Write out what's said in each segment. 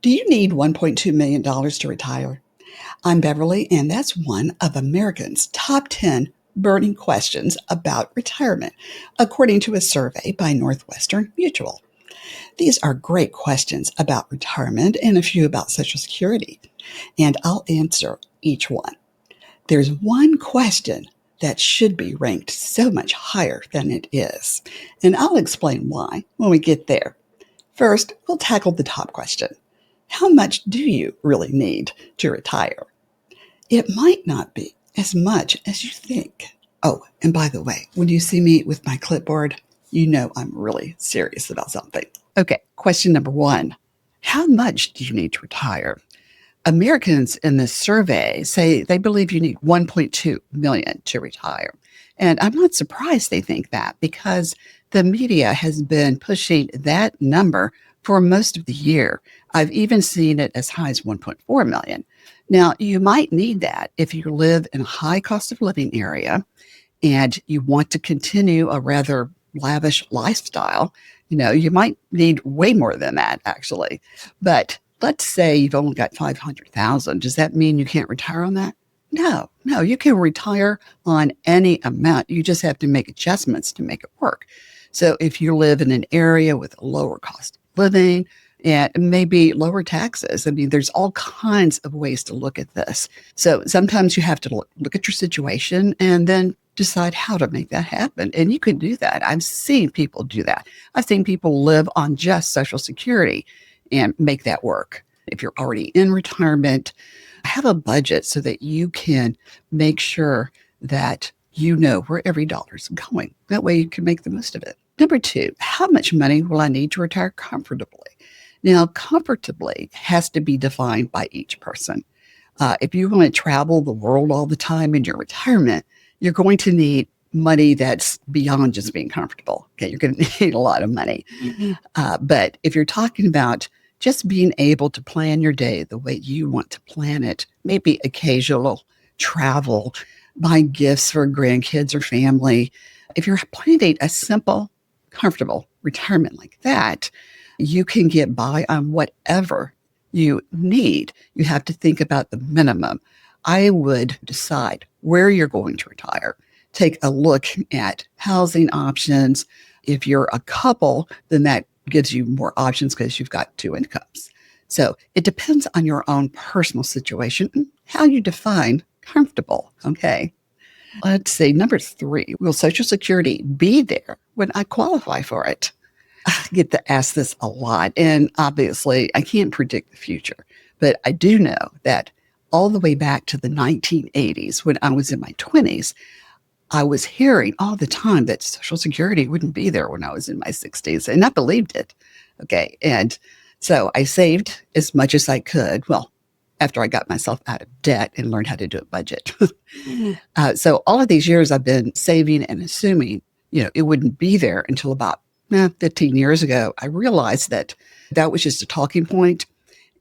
Do you need $1.2 million to retire? I'm Beverly, and that's one of Americans' top 10 burning questions about retirement, according to a survey by Northwestern Mutual. These are great questions about retirement and a few about Social Security, and I'll answer each one. There's one question that should be ranked so much higher than it is, and I'll explain why when we get there. First, we'll tackle the top question. How much do you really need to retire? It might not be as much as you think. Oh, and by the way, when you see me with my clipboard, you know I'm really serious about something. Okay, question number one. How much do you need to retire? Americans in this survey say they believe you need 1.2 million to retire. And I'm not surprised they think that because the media has been pushing that number for most of the year. I've even seen it as high as 1.4 million. Now, you might need that if you live in a high cost of living area and you want to continue a rather lavish lifestyle. You might need way more than that, actually. But let's say you've only got 500,000. Does that mean you can't retire on that? No, you can retire on any amount. You just have to make adjustments to make it work. So if you live in an area with a lower cost of living and maybe lower taxes, there's all kinds of ways to look at this. So sometimes you have to look at your situation and then decide how to make that happen. And you can do that. I've seen people do that. I've seen people live on just Social Security and make that work. If you're already in retirement, have a budget so that you can make sure that you know where every dollar is going. That way you can make the most of it. Number two, how much money will I need to retire comfortably? Now, comfortably has to be defined by each person. If you want to travel the world all the time in your retirement, you're going to need money that's beyond just being comfortable. Okay, you're going to need a lot of money. But if you're talking about just being able to plan your day the way you want to plan it, maybe occasional travel, buying gifts for grandkids or family. If you're planning a simple, comfortable retirement like that, you can get by on whatever you need. You have to think about the minimum. I would decide where you're going to retire. Take a look at housing options. If you're a couple, then that gives you more options because you've got two incomes. So it depends on your own personal situation and how you define comfortable. Okay. Let's see. Number three, will Social Security be there when I qualify for it? I get to ask this a lot. And obviously, I can't predict the future. But I do know that all the way back to the 1980s, when I was in my 20s, I was hearing all the time that Social Security wouldn't be there when I was in my 60s, and I believed it. Okay. And so I saved as much as I could. Well, after I got myself out of debt and learned how to do a budget. So all of these years I've been saving and assuming, it wouldn't be there until about 15 years ago. I realized that was just a talking point.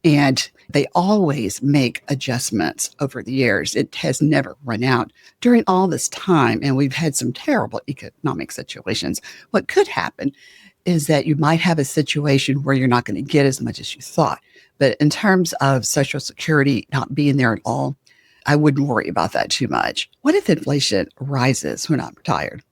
And they always make adjustments over the years. It has never run out during all this time. And we've had some terrible economic situations. What could happen is that you might have a situation where you're not going to get as much as you thought. But in terms of Social Security not being there at all, I wouldn't worry about that too much. What if inflation rises when I'm retired?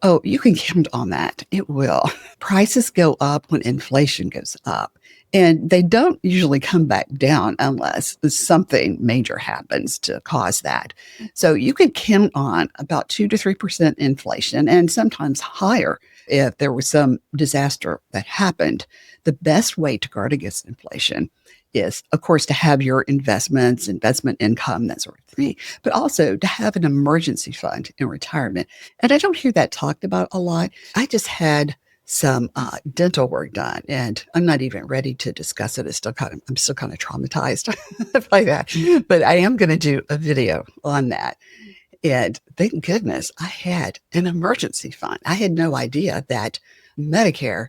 Oh, you can count on that. It will. Prices go up when inflation goes up. And they don't usually come back down unless something major happens to cause that. So you could count on about 2 to 3% inflation and sometimes higher if there was some disaster that happened. The best way to guard against inflation is, of course, to have your investments, investment income, that sort of thing, but also to have an emergency fund in retirement. And I don't hear that talked about a lot. I just had some dental work done, and I'm not even ready to discuss it. I'm still kind of traumatized by that, but I am going to do a video on that. And thank goodness I had an emergency fund. I had no idea that Medicare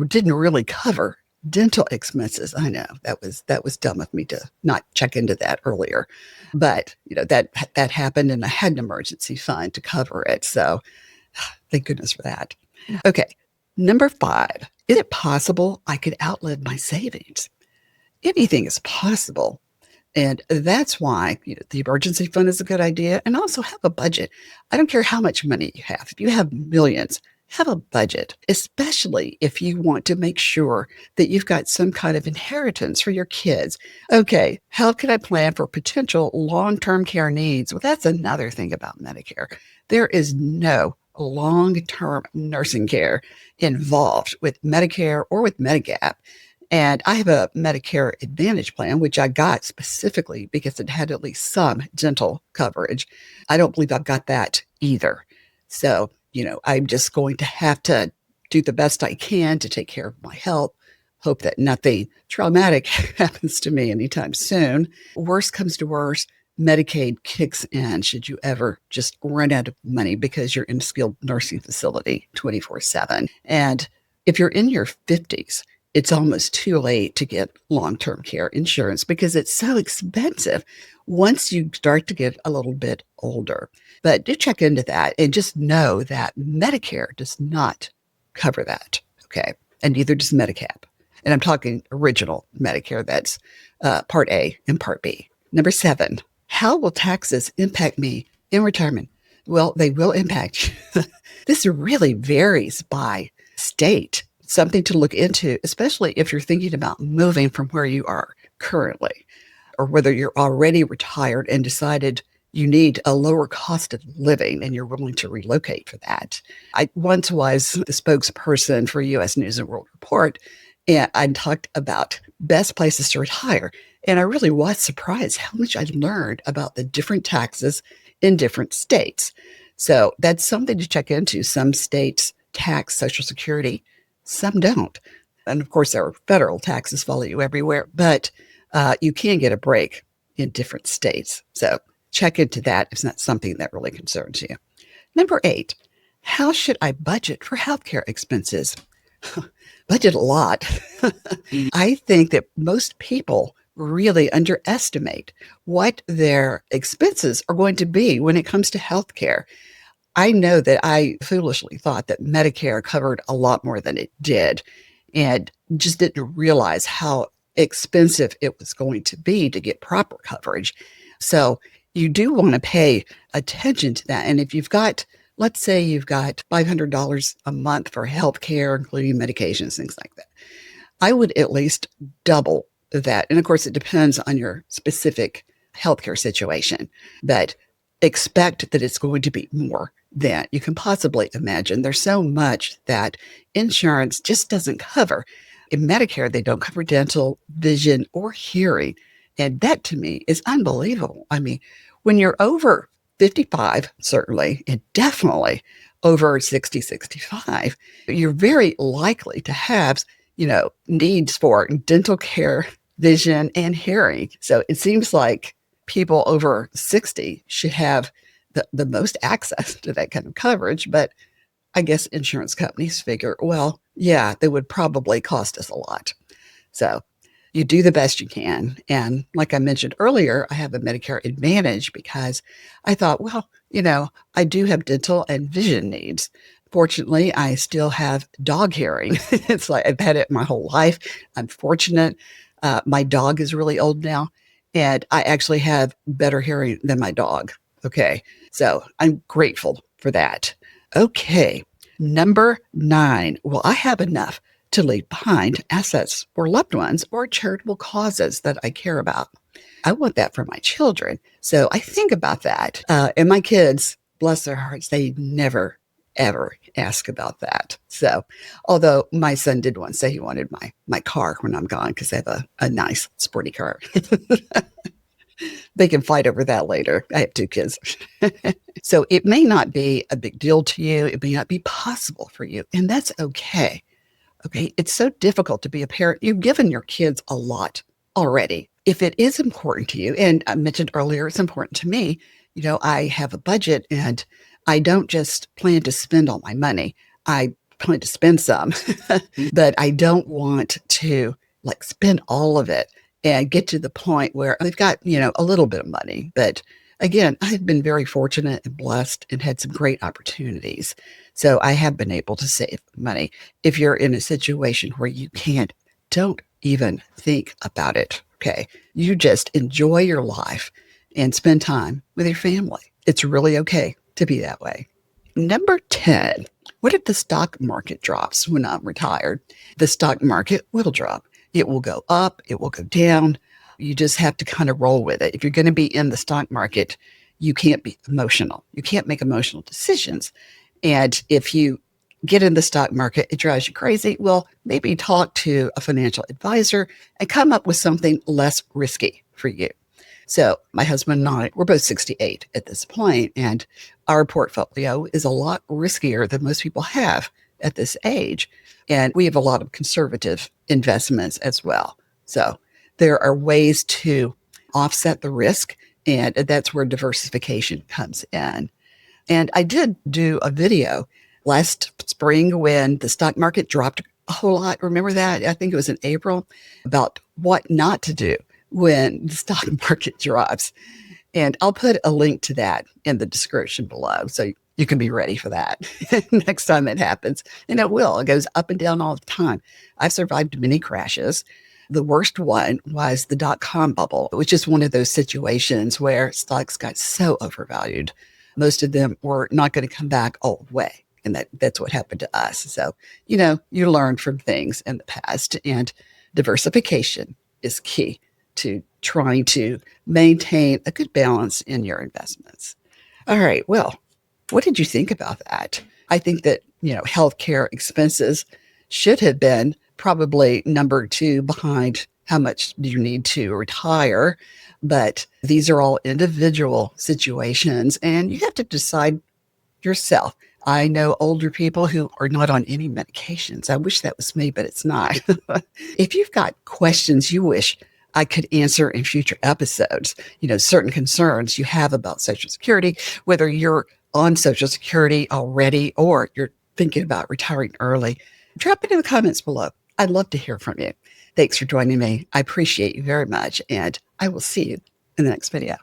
didn't really cover dental expenses. I know that was dumb of me to not check into that earlier, but that happened, and I had an emergency fund to cover it. So thank goodness for that. Okay. Number 5, is it possible I could outlive my savings? anything is possible. And that's why, the emergency fund is a good idea. And also have a budget. I don't care how much money you have. If you have millions, have a budget, especially if you want to make sure that you've got some kind of inheritance for your kids. Okay, how can I plan for potential long-term care needs? Well, that's another thing about Medicare. There is no long-term nursing care involved with Medicare or with Medigap. And I have a Medicare Advantage plan, which I got specifically because it had at least some dental coverage. I don't believe I've got that either. So, I'm just going to have to do the best I can to take care of my health, hope that nothing traumatic happens to me anytime soon. Worst comes to worst, Medicaid kicks in should you ever just run out of money because you're in a skilled nursing facility 24/7. And if you're in your 50s, it's almost too late to get long-term care insurance because it's so expensive once you start to get a little bit older. But do check into that and just know that Medicare does not cover that, okay? And neither does Medigap. And I'm talking original Medicare, that's Part A and Part B. Number 7, how will taxes impact me in retirement? Well, they will impact you. This really varies by state. Something to look into, especially if you're thinking about moving from where you are currently, or whether you're already retired and decided you need a lower cost of living and you're willing to relocate for that. I once was the spokesperson for U.S. News and World Report, and I talked about best places to retire. And I really was surprised how much I learned about the different taxes in different states. So that's something to check into. Some states tax Social Security, some don't. And of course, there are federal taxes follow you everywhere, but you can get a break in different states. So check into that if it's not something that really concerns you. Number 8, how should I budget for healthcare expenses? Budget a lot. I think that most people really underestimate what their expenses are going to be when it comes to healthcare. I know that I foolishly thought that Medicare covered a lot more than it did and just didn't realize how expensive it was going to be to get proper coverage. So you do want to pay attention to that. And if you've got, let's say you've got $500 a month for healthcare, including medications, things like that, I would at least double that. And of course, it depends on your specific healthcare situation, but expect that it's going to be more than you can possibly imagine. There's so much that insurance just doesn't cover. In Medicare, they don't cover dental, vision, or hearing. And that to me is unbelievable. I mean, when you're over 55, certainly, and definitely over 60, 65, you're very likely to have, needs for dental care, vision, and hearing. So it seems like people over 60 should have the most access to that kind of coverage. But I guess insurance companies figure, well, yeah, they would probably cost us a lot. So you do the best you can. And like I mentioned earlier, I have a Medicare Advantage because I thought, well, I do have dental and vision needs. Fortunately, I still have dog hearing. It's like I've had it my whole life. I'm fortunate. My dog is really old now, and I actually have better hearing than my dog. Okay, so I'm grateful for that. Okay, number 9. Will I have enough to leave behind assets for loved ones or charitable causes that I care about? I want that for my children. So I think about that. And my kids, bless their hearts, they never, ever ask about that. So, although my son did once say he wanted my car when I'm gone because I have a nice sporty car. They can fight over that later. I have 2 kids. So it may not be a big deal to you. It may not be possible for you. And that's okay. Okay. It's so difficult to be a parent. You've given your kids a lot already. If it is important to you, and I mentioned earlier, it's important to me, I have a budget and I don't just plan to spend all my money. I plan to spend some, but I don't want to spend all of it and get to the point where they've got, a little bit of money. But again, I've been very fortunate and blessed and had some great opportunities. So I have been able to save money. If you're in a situation where you can't, don't even think about it. Okay. You just enjoy your life and spend time with your family. It's really okay to be that way. Number 10, what if the stock market drops when I'm retired? The stock market will drop. It will go up, it will go down. You just have to kind of roll with it. If you're going to be in the stock market, you can't be emotional. You can't make emotional decisions. And if you get in the stock market, it drives you crazy. Well, maybe talk to a financial advisor and come up with something less risky for you. So my husband and I, we're both 68 at this point, and our portfolio is a lot riskier than most people have at this age. And we have a lot of conservative investments as well. So there are ways to offset the risk, and that's where diversification comes in. And I did do a video last spring when the stock market dropped a whole lot. Remember that? I think it was in April, about what not to do when the stock market drops. And I'll put a link to that in the description below so you can be ready for that next time it happens. And it will. It goes up and down all the time. I've survived many crashes. The worst one was the dot-com bubble, which is one of those situations where stocks got so overvalued. Most of them were not going to come back all the way. And that's what happened to us. So, you learn from things in the past, and diversification is key to trying to maintain a good balance in your investments. All right. Well, what did you think about that? I think that, healthcare expenses should have been probably number 2 behind how much do you need to retire. But these are all individual situations, and you have to decide yourself. I know older people who are not on any medications. I wish that was me, but it's not. If you've got questions you wish I could answer in future episodes, certain concerns you have about Social Security, whether you're on Social Security already or you're thinking about retiring early, drop it in the comments below. I'd love to hear from you. Thanks for joining me. I appreciate you very much, and I will see you in the next video.